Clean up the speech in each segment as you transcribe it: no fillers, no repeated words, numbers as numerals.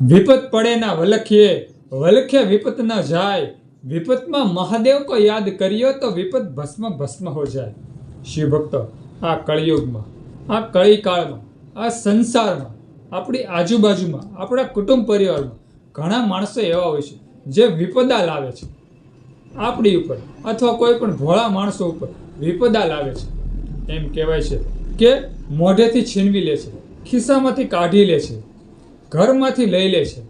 વિપત પડે ના વલખીએ, વલખે વિપત ન જાય, વિપતમાં મહાદેવ કો યાદ કર્યો તો વિપત ભસ્મ ભસ્મ હો જાય। શિવ ભક્તો, આ કળિયુગમાં, આ કળીકાળમાં, આ સંસારમાં, આપણી આજુબાજુમાં, આપણા કુટુંબ પરિવારમાં ઘણા માણસો એવા હોય છે જે વિપદા લાવે છે આપણી ઉપર, અથવા કોઈ પણ ભોળા માણસો ઉપર વિપદા લાવે છે। એમ કહેવાય છે કે મોઢેથી છીનવી લે છે, ખિસ્સામાંથી કાઢી લે છે, ઘરમાંથી લઈ લે છે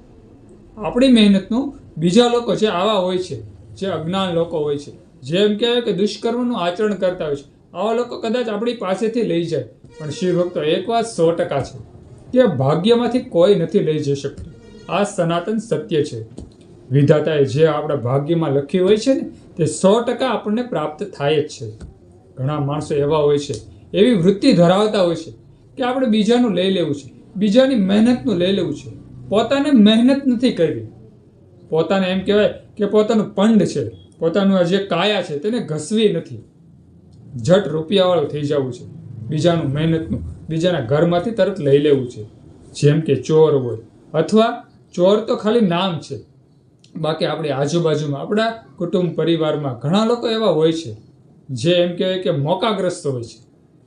આપણી મહેનતનું। બીજા લોકો જે આવા હોય છે, જે અજ્ઞાન લોકો હોય છે, જેમ કહેવાય કે દુષ્કર્મનું આચરણ કરતા હોય છે, આવા લોકો કદાચ આપણી પાસેથી લઈ જાય। પણ શિવ ભક્તો, એક વાત 100% છે કે ભાગ્યમાંથી કોઈ નથી લઈ જઈ શકતું। આ સનાતન સત્ય છે। વિધાતાએ જે આપણા ભાગ્યમાં લખ્યું હોય છે ને, તે 100% આપણને પ્રાપ્ત થાય જ છે। ઘણા માણસો એવા હોય છે, એવી વૃત્તિ ધરાવતા હોય છે કે આપણે બીજાનું લઈ લેવું છે, બીજાની મહેનતનું લઈ લેવું છે, પોતાને મહેનત નથી કરવી, પોતાને એમ કહેવાય કે પોતાનું પંડ છે, પોતાનું જે કાયા છે તેને ઘસવી નથી, જટ રૂપિયાવાળું થઈ જવું છે, બીજાનું મહેનતનું બીજાના ઘરમાંથી તરત લઈ લેવું છે। જેમ કે ચોર હોય, અથવા ચોર તો ખાલી નામ છે, બાકી આપણી આજુબાજુમાં, આપણા કુટુંબ પરિવારમાં ઘણા લોકો એવા હોય છે જે એમ કહેવાય કે મોકાગ્રસ્ત હોય છે।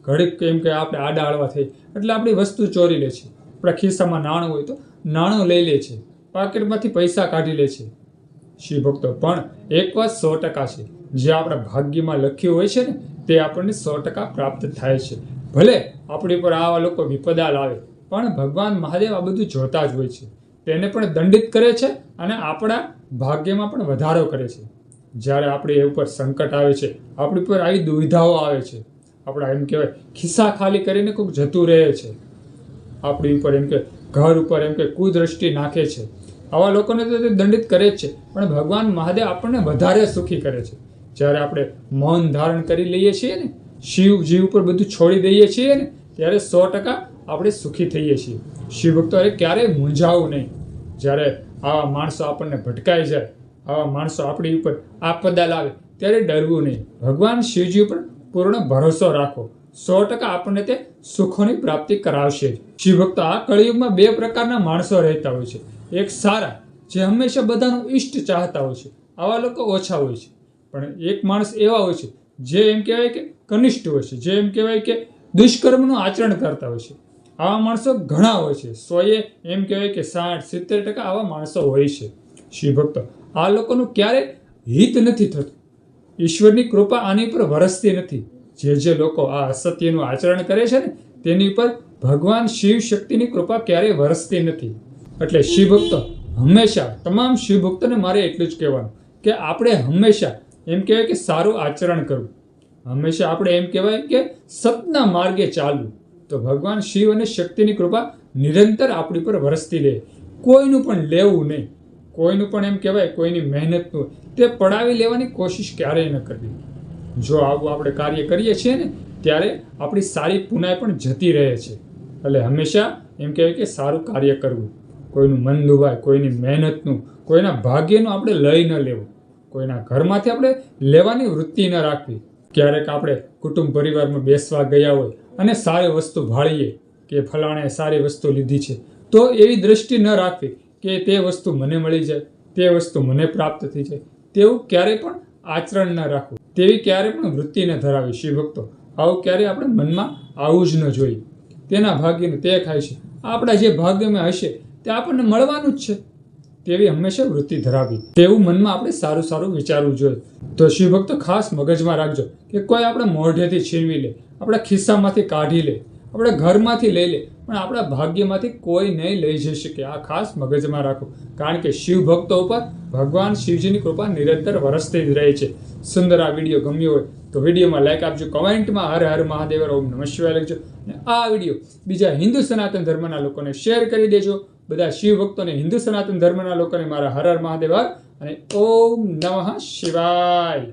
ઘડીક એમ કે આપણે આડા હળવા થઈ એટલે આપણી વસ્તુ ચોરી લે છે, આપણા ખિસ્સામાં નાણું હોય તો નાણું લઈ લે છે, પાકીટમાંથી પૈસા કાઢી લે છે। શિવ ભક્તો, પણ એક વાત 100% છે, જે આપણા ભાગ્યમાં લખ્યું હોય છે ને, તે આપણને 100% પ્રાપ્ત થાય છે। ભલે આપણી પર આવા લોકો વિપદા લાવે, પણ ભગવાન મહાદેવ આ બધું જોતા જ હોય છે, તેને પણ દંડિત કરે છે અને આપણા ભાગ્યમાં પણ વધારો કરે છે। જ્યારે આપણી ઉપર સંકટ આવે છે, આપણી ઉપર આવી દુવિધાઓ આવે છે, આપણા એમ કહેવાય ખિસ્સા ખાલી કરીને કોઈક જતું રહે છે, આપણી ઉપર એમ કે ઘર ઉપર એમ કે કુદ્રષ્ટિ નાખે છે, આવા લોકોને તો તે દંડિત કરે જ છે, પણ ભગવાન મહાદેવ આપણને વધારે સુખી કરે છે। જ્યારે આપણે મૌન ધારણ કરી લઈએ છીએ ને, શિવજી ઉપર બધું છોડી દઈએ છીએ ને, ત્યારે 100% આપણે સુખી થઈએ છીએ। શિવ ભક્તોએ ક્યારેય મૂંઝાવું નહીં। જ્યારે આવા માણસો આપણને ભટકાઈ જાય, આવા માણસો આપણી ઉપર આપદા લાવે, ત્યારે ડરવું નહીં, ભગવાન શિવજી ઉપર પૂર્ણ ભરોસો રાખો, 100% આપણને તે સુખોની પ્રાપ્તિ કરાવશે। શિવ ભક્તો, આ કળિયુગમાં 2 પ્રકારના માણસો રહેતા હોય છે। એક સારા, જે હંમેશા બધાનું ઈષ્ટ ચાહતા હોય છે, આવા લોકો ઓછા હોય છે। પણ એક માણસ એવા હોય છે જે એમ કહેવાય કે કનિષ્ઠ હોય છે, જે એમ કહેવાય કે દુષ્કર્મનું આચરણ કરતા હોય છે, આવા માણસો ઘણા હોય છે। 100એ એમ કહેવાય કે 60-70% આવા માણસો હોય છે। શિવ ભક્તો, આ લોકોનું ક્યારે હિત નથી થતું, ઈશ્વરની કૃપા આની પર વરસતી નથી। જે લોકો આ અસત્યનું આચરણ કરે છે ને, તેની પર ભગવાન શિવ શક્તિની કૃપા ક્યારેય વરસતી નથી। એટલે શિવ ભક્તો, હંમેશા તમામ શિવ ભક્તોને મારે એટલું જ કહેવાનું કે આપણે હંમેશા એમ કહેવાય કે સારું આચરણ કરવું, હંમેશા આપણે એમ કહેવાય કે સતના માર્ગે ચાલવું, તો ભગવાન શિવ અને શક્તિની કૃપા નિરંતર આપણી પર વરસતી રહે। કોઈનું પણ લેવું નહીં, કોઈનું પણ એમ કહેવાય કોઈની મહેનતનું તે પડાવી લેવાની કોશિશ ક્યારેય ન કરવી। જો આવું આપણે કાર્ય કરીએ છીએ ને, ત્યારે આપણી સારી પુનાઈ પણ જતી રહે છે। એટલે હંમેશા એમ કહેવાય કે સારું કાર્ય કરવું, કોઈનું મન દુભાય, કોઈની મહેનતનું, કોઈના ભાગ્યનું આપણે લઈ ન લેવું, કોઈના ઘરમાંથી આપણે લેવાની વૃત્તિ ન રાખવી। ક્યારેક આપણે કુટુંબ પરિવારમાં બેસવા ગયા હોય અને સારી વસ્તુ ભાળીએ કે ફલાણે સારી વસ્તુ લીધી છે, તો એવી દ્રષ્ટિ ન રાખવી કે તે વસ્તુ મને મળી જાય, તે વસ્તુ મને પ્રાપ્ત થઈ જાય, તેવું ક્યારેય પણ આચરણ ન રાખવું, તેવી ક્યારેય પણ વૃત્તિ ન ધરાવી। શિવ ભક્તો, આવું ક્યારેય આપણે મનમાં આવવું જ ન જોઈએ। તેના ભાગ્યનું તે ખાય છે, આપણા જે ભાગ્યમાં હશે તે આપણને મળવાનું જ છે, તેવી હંમેશા વૃત્તિ ધરાવી, તેવું મનમાં આપણે સારું સારું વિચારવું જોઈએ। તો શિવ ભક્તો, ખાસ મગજમાં રાખજો કે કોઈ આપણા મોઢેથી છીનવી લે, આપણા ખિસ્સામાંથી કાઢી લે, આપણા ઘરમાંથી લઈ લે, પણ આપણા ભાગ્યમાંથી કોઈ નહીં લઈ જઈ શકે। આ ખાસ મગજમાં રાખો, કારણ કે શિવ ભક્તો ઉપર ભગવાન શિવજીની કૃપા નિરંતર વરસતી જ રહે છે। સુંદર આ વિડીયો ગમ્યો હોય તો વિડીયોમાં લાઈક આપજો, કમેન્ટમાં હર હર મહાદેવ ઓમ નમઃ શિવાય લખજો, અને આ વિડીયો બીજા હિન્દુ સનાતન ધર્મના લોકોને શેર કરી દેજો। બધા શિવ ભક્તોને, હિન્દુ સનાતન ધર્મના લોકોને મારા હર હર મહાદેવ અને ઓમ નમઃ શિવાય।